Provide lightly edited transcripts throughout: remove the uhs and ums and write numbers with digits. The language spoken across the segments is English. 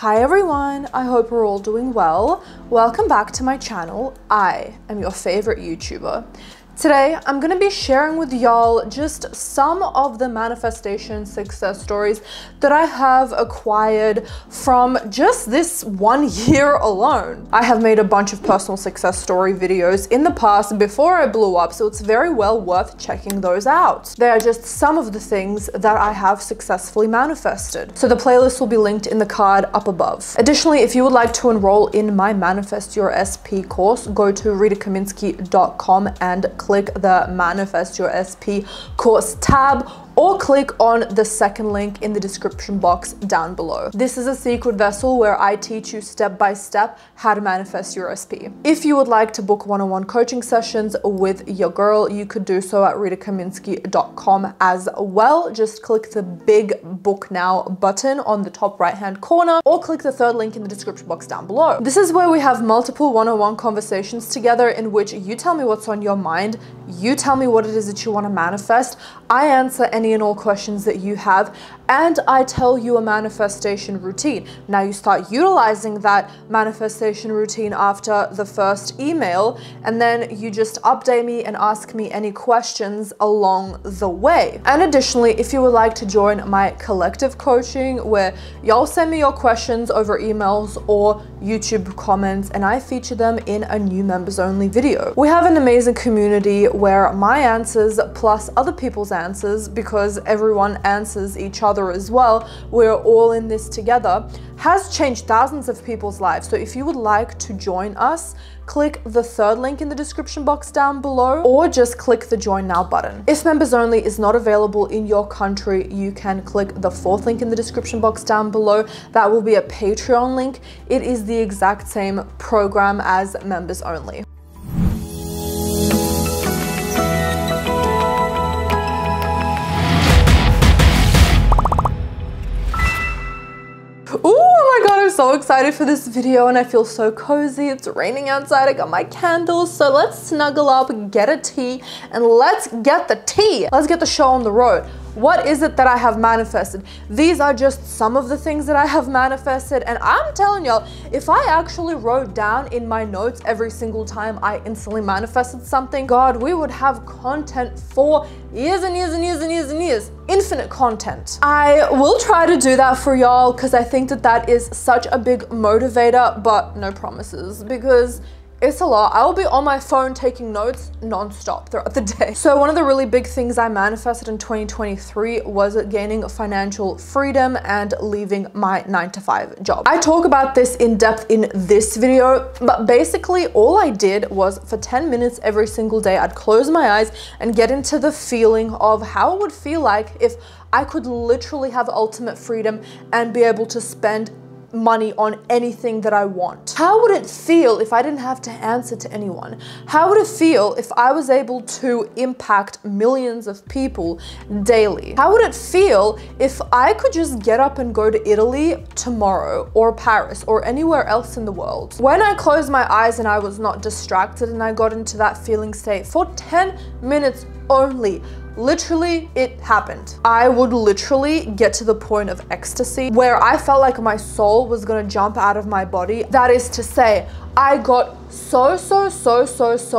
Hi everyone, I hope we're all doing well. Welcome back to my channel. I am your favorite YouTuber. Today, I'm gonna be sharing with y'all just some of the manifestation success stories that I have acquired from just this 1 year alone. I have made a bunch of personal success story videos in the past before I blew up, so it's very well worth checking those out. They are just some of the things that I have successfully manifested. So the playlist will be linked in the card up above. Additionally, if you would like to enroll in my Manifest Your SP course, go to RitaKaminski.com and click the Manifest Your SP course tab, or click on the second link in the description box down below. This is a secret vessel where I teach you step by step how to manifest your SP. If you would like to book one-on-one coaching sessions with your girl, you could do so at RitaKaminski.com as well. Just click the big book now button on the top right-hand corner, or click the third link in the description box down below. This is where we have multiple one-on-one conversations together in which you tell me what's on your mind, you tell me what it is that you want to manifest, I answer any and all questions that you have, and I tell you a manifestation routine. Now you start utilizing that manifestation routine after the first email, and then you just update me and ask me any questions along the way. And additionally, if you would like to join my collective coaching where y'all send me your questions over emails or YouTube comments and I feature them in a new members only video. We have an amazing community where my answers plus other people's answers, because everyone answers each other as well, we're all in this together, has changed thousands of people's lives. So if you would like to join us, click the third link in the description box down below, or just click the join now button. If members only is not available in your country, you can click the fourth link in the description box down below. That will be a Patreon link. It is the exact same program as members only. Oh my god, I'm so excited for this video and I feel so cozy. It's raining outside, I got my candles, so let's snuggle up, get a tea, and let's get the tea. Let's get the show on the road. What is it that I have manifested? These are just some of the things that I have manifested, and I'm telling y'all, if I actually wrote down in my notes every single time I instantly manifested something, God, we would have content for years and years and years and years and years. Infinite content. I will try to do that for y'all because I think that that is such a big motivator, but no promises because it's a lot. I will be on my phone taking notes non-stop throughout the day. So one of the really big things I manifested in 2023 was gaining financial freedom and leaving my 9-to-5 job. I talk about this in depth in this video, but basically all I did was for 10 minutes every single day, I'd close my eyes and get into the feeling of how it would feel like if I could literally have ultimate freedom and be able to spend money on anything that I want. How would it feel if I didn't have to answer to anyone? How would it feel if I was able to impact millions of people daily? How would it feel if I could just get up and go to Italy tomorrow, or Paris, or anywhere else in the world? When I closed my eyes and I was not distracted and I got into that feeling state for 10 minutes only, literally, it happened. I would literally get to the point of ecstasy where I felt like my soul was gonna jump out of my body. That is to say, I got so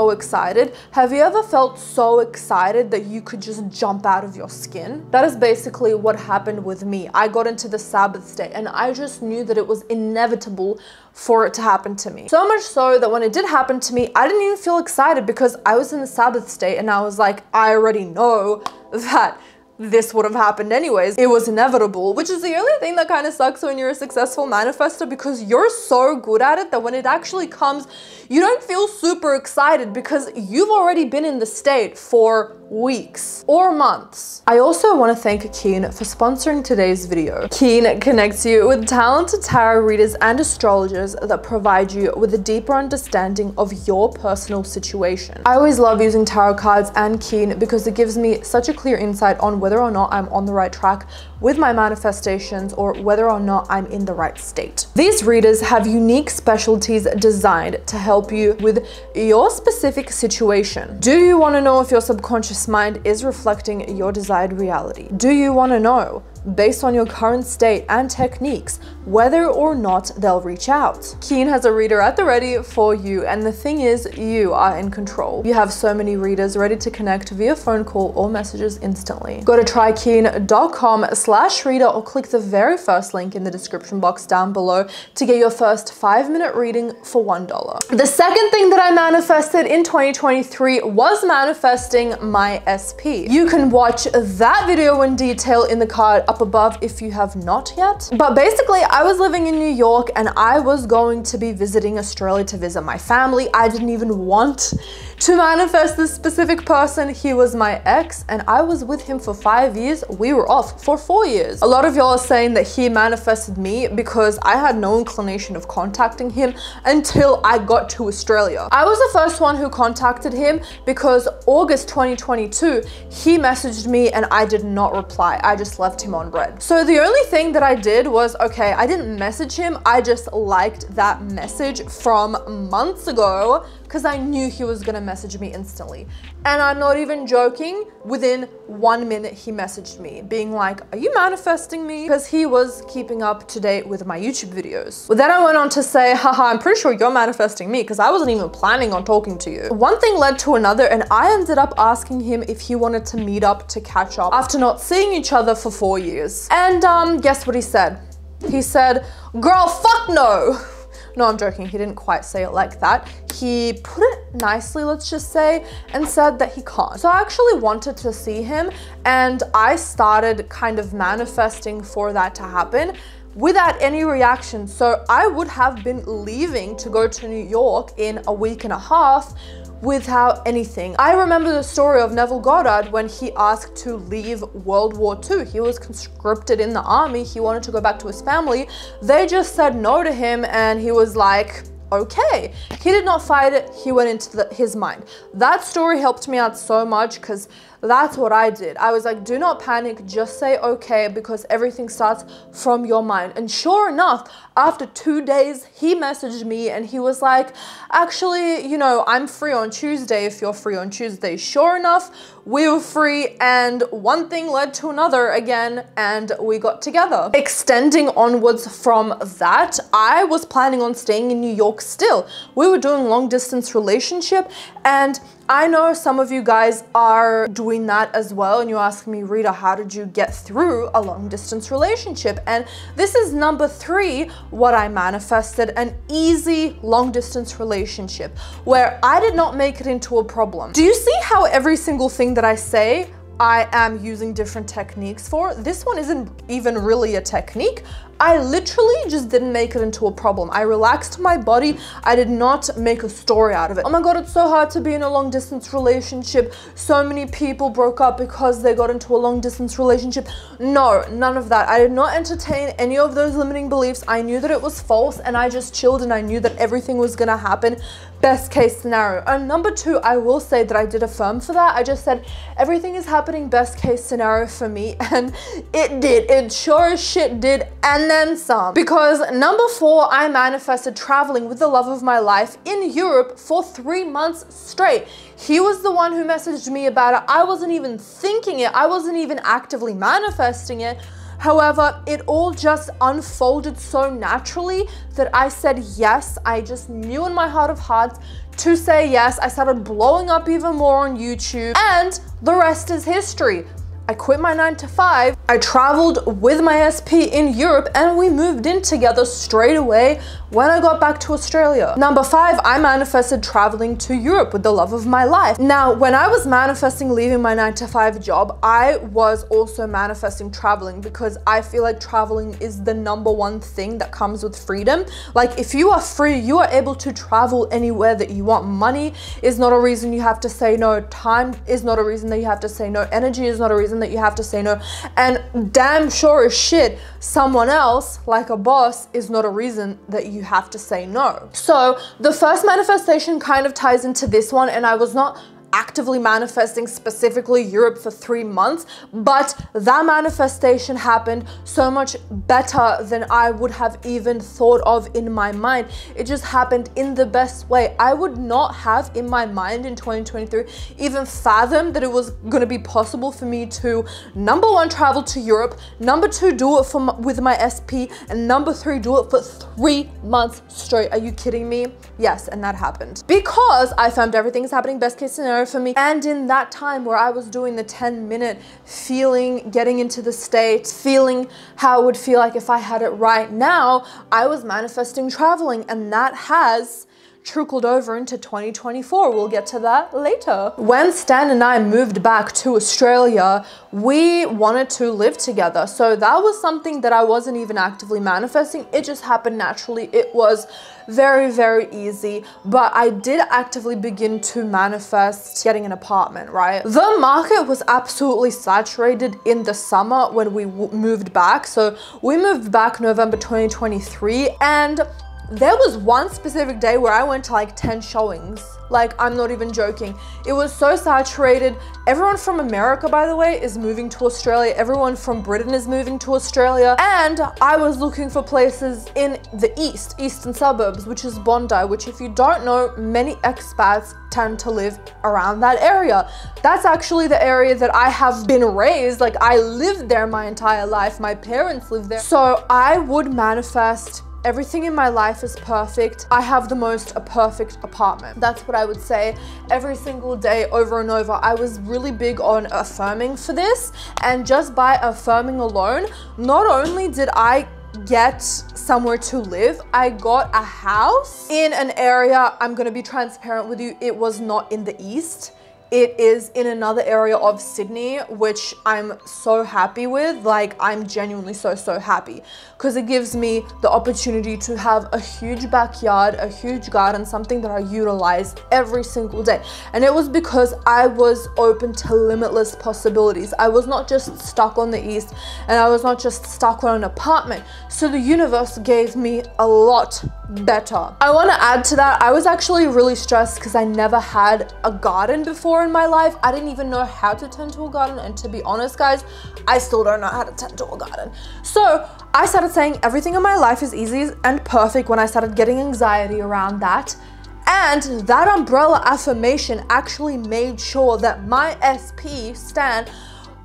excited. Have you ever felt so excited that you could just jump out of your skin? That is basically what happened with me. I got into the Sabbath state and I just knew that it was inevitable for it to happen to me. So much so that when it did happen to me, I didn't even feel excited because I was in the Sabbath state and I was like, I already know that this would have happened anyways. It was inevitable, which is the only thing that kind of sucks when you're a successful manifestor, because you're so good at it that when it actually comes, you don't feel super excited because you've already been in the state for weeks or months. I also want to thank Keen for sponsoring today's video. Keen connects you with talented tarot readers and astrologers that provide you with a deeper understanding of your personal situation. I always love using tarot cards and Keen because it gives me such a clear insight on whether or not I'm on the right track with my manifestations or whether or not I'm in the right state. These readers have unique specialties designed to help you with your specific situation. Do you want to know if your subconscious mind is reflecting your desired reality? Do you want to know based on your current state and techniques, whether or not they'll reach out. Keen has a reader at the ready for you, and the thing is, you are in control. You have so many readers ready to connect via phone call or messages instantly. Go to trykeen.com/Rita or click the very first link in the description box down below to get your first 5-minute reading for $1. The second thing that I manifested in 2023 was manifesting my SP. You can watch that video in detail in the card up above if you have not yet. But basically, I was living in New York and I was going to be visiting Australia to visit my family. I didn't even want to manifest this specific person. He was my ex and I was with him for 5 years. We were off for 4 years. A lot of y'all are saying that he manifested me because I had no inclination of contacting him until I got to Australia. I was the first one who contacted him because August 2022, he messaged me and I did not reply. I just left him on red. So the only thing that I did was, okay, I didn't message him. I just liked that message from months ago because I knew he was gonna message me instantly. And I'm not even joking, within 1 minute he messaged me being like, are you manifesting me? Because he was keeping up to date with my YouTube videos. But then I went on to say, haha, I'm pretty sure you're manifesting me because I wasn't even planning on talking to you. One thing led to another and I ended up asking him if he wanted to meet up to catch up after not seeing each other for 4 years. And guess what he said? He said, girl, fuck no. No, I'm joking. He didn't quite say it like that. He put it nicely, let's just say, and said that he can't. So I actually wanted to see him and I started kind of manifesting for that to happen without any reaction. So I would have been leaving to go to New York in a week and a half without anything. I remember the story of Neville Goddard when he asked to leave World War II. He was conscripted in the army. He wanted to go back to his family. They just said no to him and he was like, okay. He did not fight it. He went into his mind. That story helped me out so much because that's what I did. I was like, do not panic, just say okay, because everything starts from your mind. And sure enough, after 2 days, he messaged me and he was like, actually, you know, I'm free on Tuesday if you're free on Tuesday. Sure enough, we were free and one thing led to another again and we got together. Extending onwards from that, I was planning on staying in New York still. We were doing long distance relationship and I know some of you guys are doing that as well and you're asking me, Rita, how did you get through a long distance relationship? And this is number 3, what I manifested, an easy long distance relationship where I did not make it into a problem. Do you see how every single thing that I say, I am using different techniques for? This one isn't even really a technique. I literally just didn't make it into a problem. I relaxed my body. I did not make a story out of it. Oh my God, it's so hard to be in a long distance relationship. So many people broke up because they got into a long distance relationship. No, none of that. I did not entertain any of those limiting beliefs. I knew that it was false and I just chilled and I knew that everything was gonna happen. Best case scenario. And number 2, I will say that I did affirm for that. I just said, everything is happening best case scenario for me. And it did. It sure as shit did. And then some. Because number 4, I manifested traveling with the love of my life in Europe for 3 months straight. He was the one who messaged me about it. I wasn't even thinking it. I wasn't even actively manifesting it. However, it all just unfolded so naturally that I said yes. I just knew in my heart of hearts to say yes. I started blowing up even more on YouTube and the rest is history. I quit my 9 to 5. I traveled with my SP in Europe and we moved in together straight away when I got back to Australia. Number 5, I manifested traveling to Europe with the love of my life. Now, when I was manifesting leaving my 9 to 5 job, I was also manifesting traveling because I feel like traveling is the number 1 thing that comes with freedom. Like if you are free, you are able to travel anywhere that you want. Money is not a reason you have to say no. Time is not a reason that you have to say no. Energy is not a reason that you have to say no. And damn sure as shit, someone else, like a boss, is not a reason that you have to say no. So the first manifestation kind of ties into this one, and I was not actively manifesting specifically Europe for 3 months, but that manifestation happened so much better than I would have even thought of in my mind. It just happened in the best way. I would not have in my mind in 2023 even fathomed that it was going to be possible for me to, number one, travel to Europe, number two, do it with my SP, and number three, do it for 3 months straight. Are you kidding me? Yes, and that happened because I found everything's happening best case scenario for me. And in that time where I was doing the 10-minute feeling, getting into the state, feeling how it would feel like if I had it right now, I was manifesting traveling, and that has trickled over into 2024. We'll get to that later. When Stan and I moved back to Australia, we wanted to live together. So that was something that I wasn't even actively manifesting. It just happened naturally. It was very, very easy. But I did actively begin to manifest getting an apartment, right? The market was absolutely saturated in the summer when we moved back. So we moved back November 2023, and there was one specific day where I went to like 10 showings. Like, I'm not even joking. It was so saturated. Everyone from America, by the way, is moving to Australia. Everyone from Britain is moving to Australia. And I was looking for places in the eastern suburbs, which is Bondi, which, if you don't know, many expats tend to live around that area. That's actually the area that I have been raised. Like, I lived there my entire life. My parents lived there. So I would manifest everything in my life is perfect. I have the most perfect apartment. That's what I would say every single day, over and over. I was really big on affirming for this, and just by affirming alone, not only did I get somewhere to live, I got a house in an area, I'm gonna be transparent with you, it was not in the east. It is in another area of Sydney, which I'm so happy with. Like, I'm genuinely so happy, because it gives me the opportunity to have a huge backyard, a huge garden, something that I utilize every single day. And it was because I was open to limitless possibilities. I was not just stuck on the east, and I was not just stuck on an apartment. So the universe gave me a lot better. I want to add to that, I was actually really stressed because I never had a garden before in my life. I didn't even know how to tend to a garden, and to be honest, guys, I still don't know how to tend to a garden. So I started saying everything in my life is easy and perfect when I started getting anxiety around that. And that umbrella affirmation actually made sure that my SP, Stan,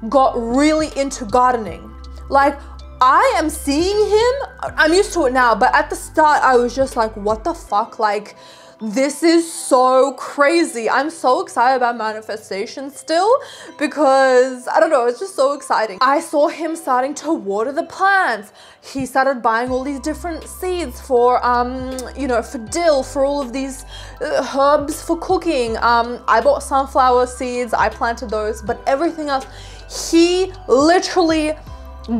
got really into gardening. Like, I am seeing him, I'm used to it now, but at the start I was just like, what the fuck? Like, this is so crazy. I'm so excited about manifestation still, because I don't know, it's just so exciting. I saw him starting to water the plants. He started buying all these different seeds for, you know, for dill, for all of these herbs for cooking. I bought sunflower seeds, I planted those, but everything else, he literally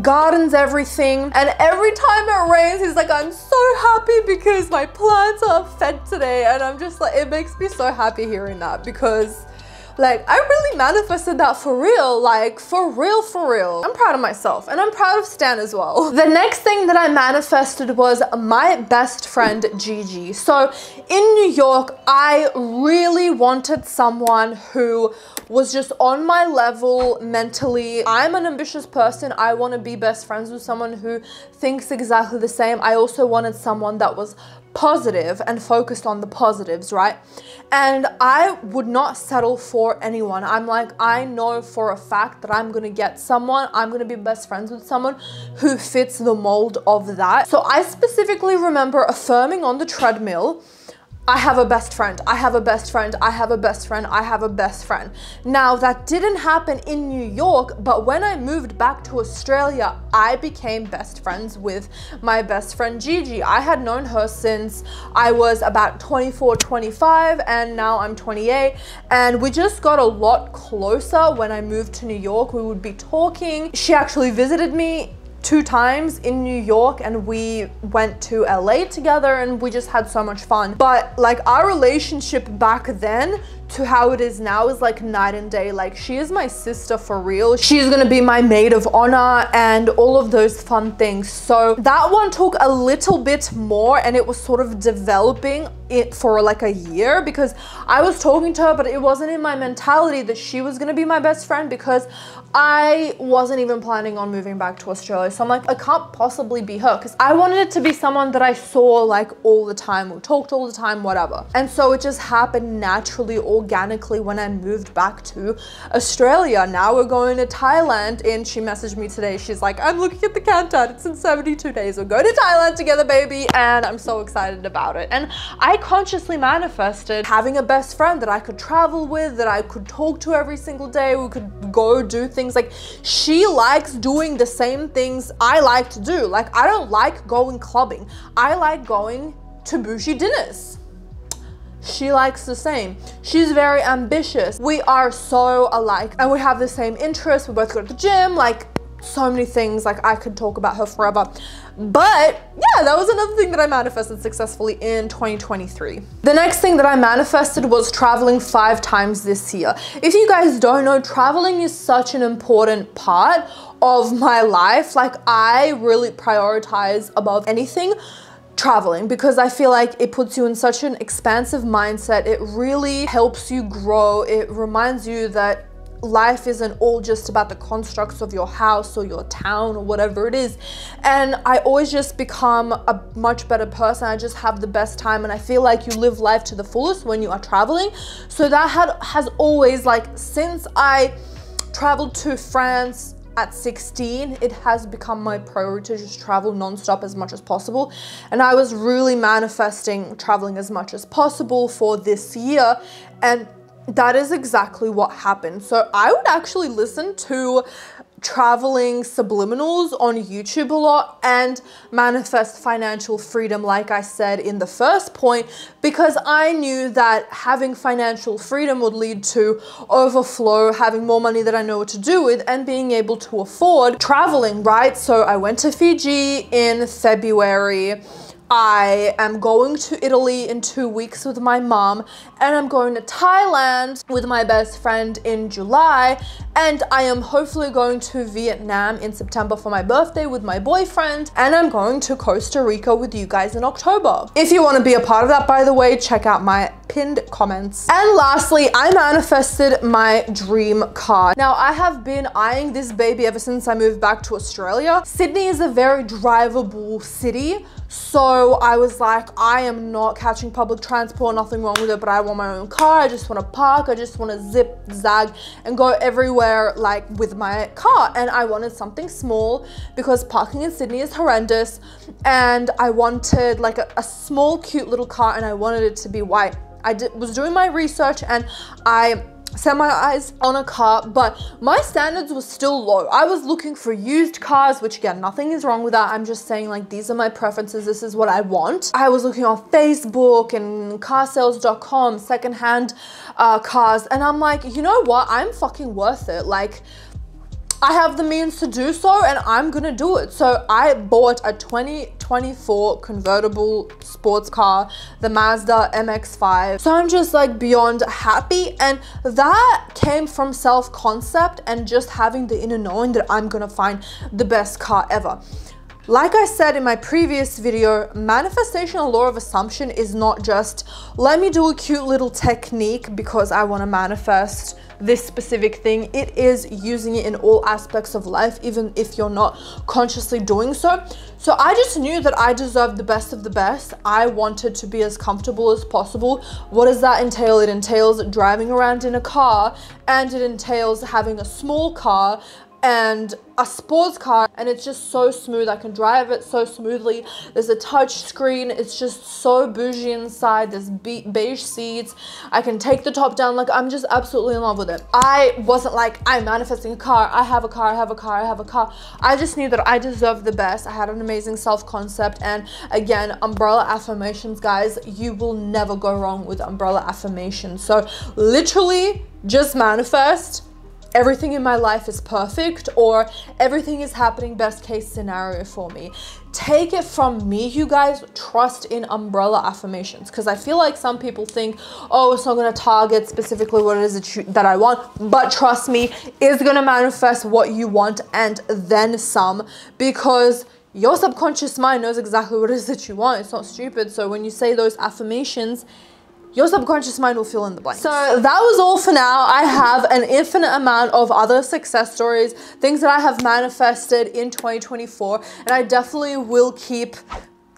gardens everything. And every time it rains, he's like, I'm so happy because my plants are fed today. And I'm just like, it makes me so happy hearing that, because like, I really manifested that for real, like for real, for real. I'm proud of myself, and I'm proud of Stan as well. The next thing that I manifested was my best friend, Gigi. So in New York, I really wanted someone who was just on my level mentally. I'm an ambitious person. I want to be best friends with someone who thinks exactly the same. I also wanted someone that was positive and focused on the positives, right? And I would not settle for anyone. I'm like, I know for a fact that I'm gonna get someone, I'm gonna be best friends with someone who fits the mold of that. So I specifically remember affirming on the treadmill, I have a best friend, I have a best friend, I have a best friend, I have a best friend. Now, that didn't happen in New York, but when I moved back to Australia, I became best friends with my best friend Gigi. I had known her since I was about 24, 25, and now I'm 28. And we just got a lot closer when I moved to New York. We would be talking. She actually visited me 2 times in New York, and we went to LA together, and we just had so much fun. But like, our relationship back then to how it is now is like night and day. Like, she is my sister for real. She's gonna be my maid of honor and all of those fun things. So that one took a little bit more, and it was sort of developing it for like a year, because I was talking to her, but it wasn't in my mentality that she was gonna be my best friend, because I wasn't even planning on moving back to Australia. So I'm like, I can't possibly be her, because I wanted it to be someone that I saw like all the time, we talked all the time, whatever. And so it just happened naturally, organically, when I moved back to Australia. Now we're going to Thailand, and she messaged me today. She's like, I'm looking at the countdown, it's in 72 days. We'll go to Thailand together, baby. And I'm so excited about it. And I consciously manifested having a best friend that I could travel with, that I could talk to every single day. We could go do things. Like, she likes doing the same things I like to do. Like, I don't like going clubbing. I like going to bougie dinners. She likes the same. She's very ambitious. We are so alike, and we have the same interests. We both go to the gym, like so many things. Like, I could talk about her forever. But yeah, that was another thing that I manifested successfully in 2023. The next thing that I manifested was traveling 5 times this year. If you guys don't know, traveling is such an important part of my life. Like, I really prioritize above anything traveling, because I feel like it puts you in such an expansive mindset. It really helps you grow. It reminds you that life isn't all just about the constructs of your house or your town or whatever it is. And I always just become a much better person. I just have the best time, and I feel like you live life to the fullest when you are traveling. So that has always, like, since I traveled to France at 16, it has become my priority to just travel non-stop as much as possible. And I was really manifesting traveling as much as possible for this year, and that is exactly what happened. So I would actually listen to traveling subliminals on YouTube a lot and manifest financial freedom, like I said in the first point, because I knew that having financial freedom would lead to overflow, having more money that I know what to do with, and being able to afford traveling, right? So I went to Fiji in February. I am going to Italy in 2 weeks with my mom, and I'm going to Thailand with my best friend in July, and I am hopefully going to Vietnam in September for my birthday with my boyfriend, and I'm going to Costa Rica with you guys in October. If you want to be a part of that, by the way, check out my pinned comments. And lastly, I manifested my dream car. Now, I have been eyeing this baby ever since I moved back to Australia. Sydney is a very drivable city, so I was like, I am not catching public transport, nothing wrong with it, but I want my own car. I just want to park, I just want to zip, zag, and go everywhere like with my car. And I wanted something small because parking in Sydney is horrendous, and I wanted like a small, cute little car, and I wanted it to be white. I was doing my research, and I set my eyes on a car, but my standards were still low. I was looking for used cars, which again, nothing is wrong with that. I'm just saying, like, these are my preferences. This is what I want. I was looking on Facebook and carsales.com, secondhand cars. And I'm like, you know what? I'm fucking worth it. Like, I have the means to do so, and I'm gonna do it. So I bought a 2024 convertible sports car, the Mazda MX-5. So I'm just like beyond happy, and that came from self-concept and just having the inner knowing that I'm gonna find the best car ever. Like I said in my previous video, manifestation or law of assumption is not just, let me do a cute little technique because I want to manifest this specific thing. It is using it in all aspects of life, even if you're not consciously doing so. So I just knew that I deserved the best of the best. I wanted to be as comfortable as possible. What does that entail? It entails driving around in a car, and it entails having a small car and a sports car, and it's just so smooth. I can drive it so smoothly. There's a touch screen. It's just so bougie inside. There's beige seats. I can take the top down. Like, I'm just absolutely in love with it. I wasn't like, I'm manifesting a car. I have a car, I have a car, I have a car. I just knew that I deserved the best. I had an amazing self-concept. And again, umbrella affirmations, guys, you will never go wrong with umbrella affirmations. So literally just manifest everything in my life is perfect or everything is happening best case scenario for me. Take it from me, you guys, trust in umbrella affirmations, because I feel like some people think, oh, it's not going to target specifically what it is that I want, but trust me, it's going to manifest what you want and then some, because your subconscious mind knows exactly what it is that you want. It's not stupid. So when you say those affirmations, your subconscious mind will fill in the blanks. So that was all for now. I have an infinite amount of other success stories, things that I have manifested in 2024, and I definitely will keep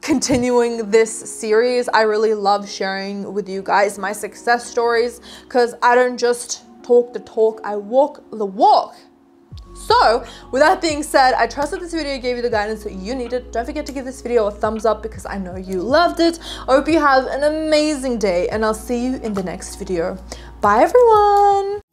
continuing this series. I really love sharing with you guys my success stories, because I don't just talk the talk, I walk the walk. So with that being said, I trust that this video gave you the guidance that you needed. Don't forget to give this video a thumbs up because I know you loved it. I hope you have an amazing day and I'll see you in the next video. Bye everyone.